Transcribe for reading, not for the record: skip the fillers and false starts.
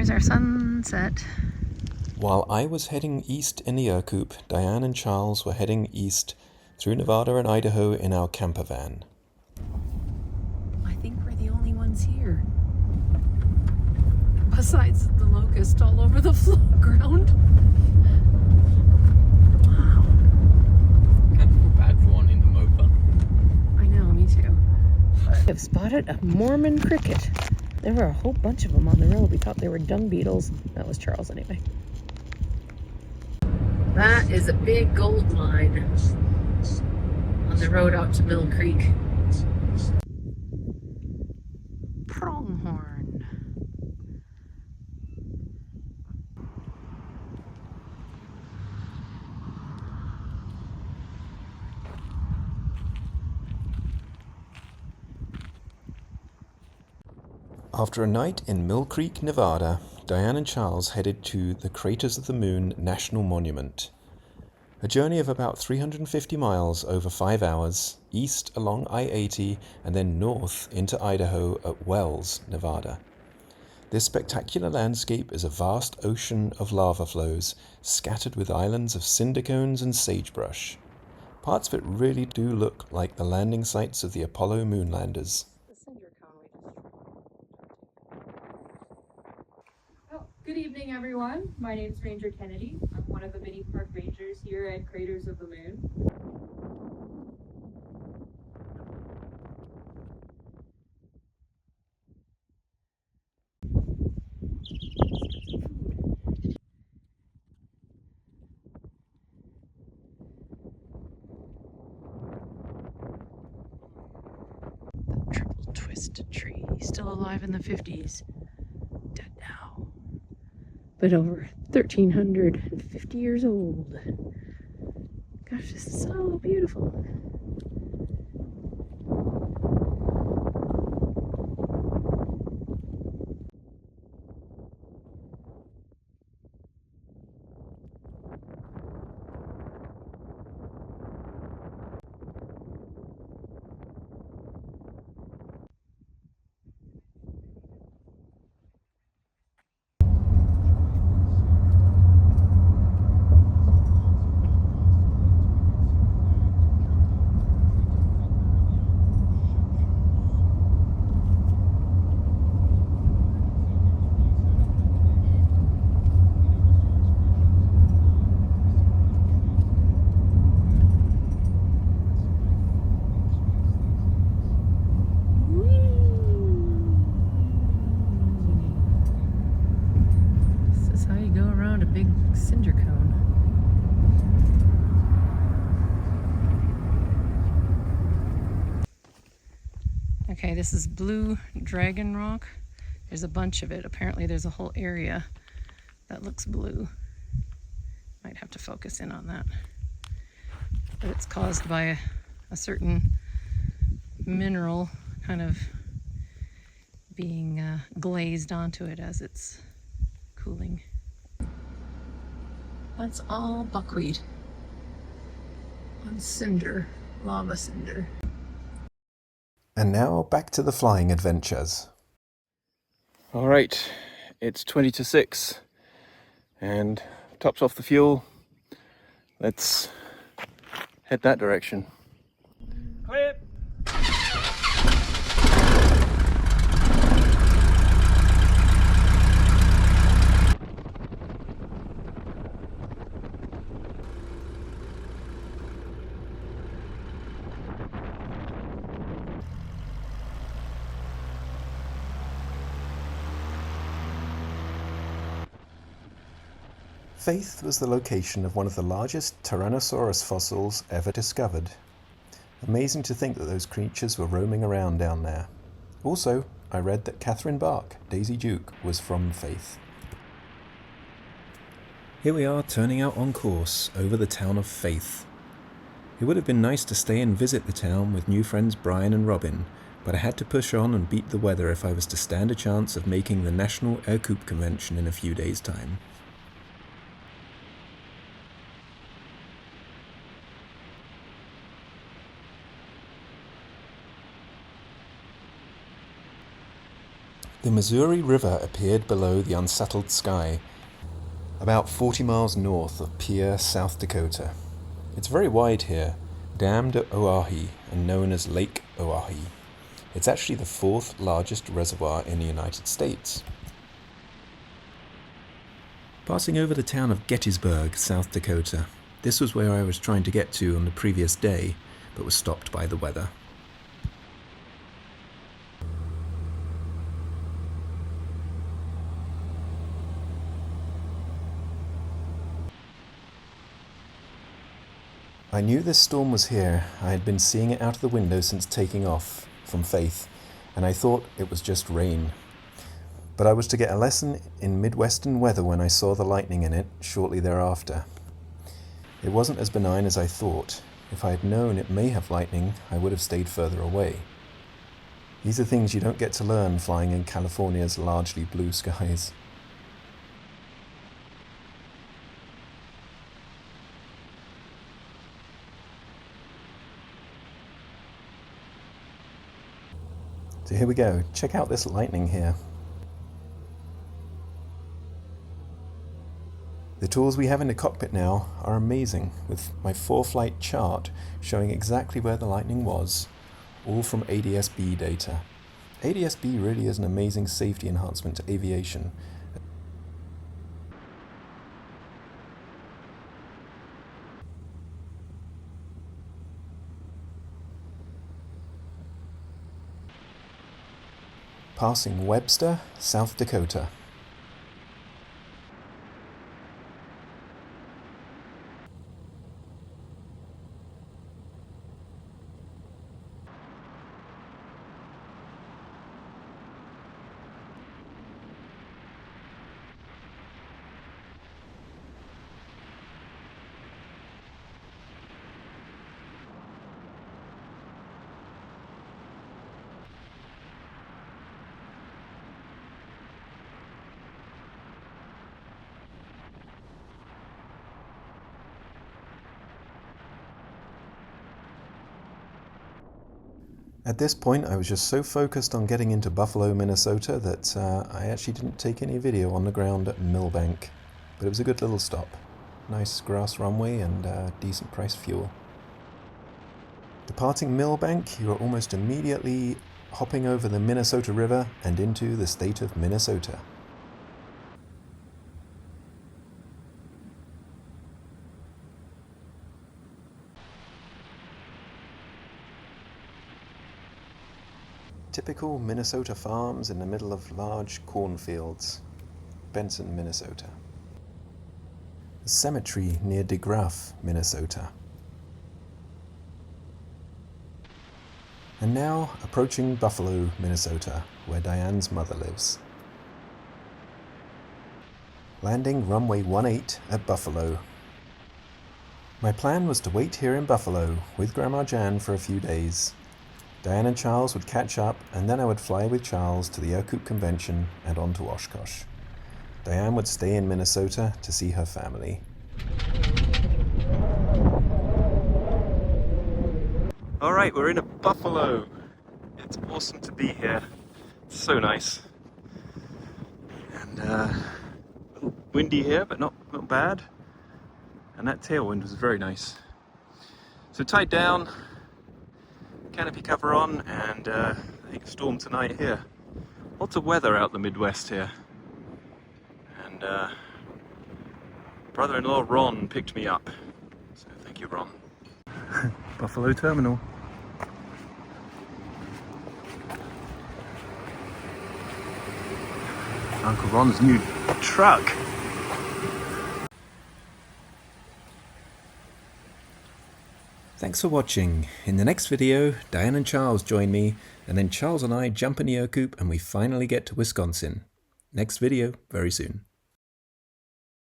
There's our sunset. While I was heading east in the Ercoupe, Diane and Charles were heading east through Nevada and Idaho in our camper van. I think we're the only ones here. Besides the locust all over the ground. Wow. Kind of feel bad for wanting the mocha. I know, me too. I've spotted a Mormon cricket. There were a whole bunch of them on the road. We thought they were dung beetles. That was Charles anyway. That is a big gold mine on the road out to Mill Creek. Pronghorn. After a night in Mill Creek, Nevada, Diane and Charles headed to the Craters of the Moon National Monument. A journey of about 350 miles over 5 hours, east along I-80 and then north into Idaho at Wells, Nevada. This spectacular landscape is a vast ocean of lava flows, scattered with islands of cinder cones and sagebrush. Parts of it really do look like the landing sites of the Apollo moonlanders. Good evening, everyone. My name is Ranger Kennedy. I'm one of the mini park rangers here at Craters of the Moon. The triple twisted tree, still alive in the 50s. Dead now. But over 1,350 years old. Gosh, this is so beautiful. Big cinder cone. Okay, this is blue dragon rock. There's a bunch of it. Apparently there's a whole area that looks blue. Might have to focus in on that. But it's caused by a certain mineral kind of being glazed onto it as it's cooling. That's all buckwheat on cinder, lava cinder. And now back to the flying adventures. All right, it's 20 to 6 and tops off the fuel. Let's head that direction. Clip. Faith was the location of one of the largest Tyrannosaurus fossils ever discovered. Amazing to think that those creatures were roaming around down there. Also, I read that Catherine Bach, Daisy Duke, was from Faith. Here we are turning out on course over the town of Faith. It would have been nice to stay and visit the town with new friends Brian and Robin, but I had to push on and beat the weather if I was to stand a chance of making the National Ercoupe Convention in a few days' time. The Missouri River appeared below the unsettled sky, about 40 miles north of Pierre, South Dakota. It's very wide here, dammed at Oahe and known as Lake Oahe. It's actually the fourth largest reservoir in the United States. Passing over the town of Gettysburg, South Dakota. This was where I was trying to get to on the previous day, but was stopped by the weather. I knew this storm was here. I had been seeing it out of the window since taking off from Faith, and I thought it was just rain. But I was to get a lesson in Midwestern weather when I saw the lightning in it shortly thereafter. It wasn't as benign as I thought. If I had known it may have lightning, I would have stayed further away. These are things you don't get to learn flying in California's largely blue skies. So here we go. Check out this lightning here. The tools we have in the cockpit now are amazing, with my 4-flight chart showing exactly where the lightning was, all from ADS-B data. ADS-B really is an amazing safety enhancement to aviation. Passing Webster, South Dakota. At this point, I was just so focused on getting into Buffalo, Minnesota that I actually didn't take any video on the ground at Millbank, but it was a good little stop. Nice grass runway and decent price fuel. Departing Millbank, you are almost immediately hopping over the Minnesota River and into the state of Minnesota. Typical Minnesota farms in the middle of large cornfields. Benson, Minnesota. A cemetery near DeGraff, Minnesota. And now approaching Buffalo, Minnesota, where Diane's mother lives. Landing runway 18 at Buffalo. My plan was to wait here in Buffalo with Grandma Jan for a few days. Diane and Charles would catch up, and then I would fly with Charles to the Ercoupe convention and on to Oshkosh. Diane would stay in Minnesota to see her family. All right, we're in a Buffalo. It's awesome to be here. It's so nice. And a little windy here, but not bad. And that tailwind was very nice. So tied down, canopy cover on, and I think a storm tonight here. Lots of weather out the Midwest here. And brother-in-law Ron picked me up. So thank you, Ron. Buffalo Terminal. Uncle Ron's new truck. Thanks for watching. In the next video, Diane and Charles join me, and then Charles and I jump in the Ercoupe and we finally get to Wisconsin. Next video, very soon.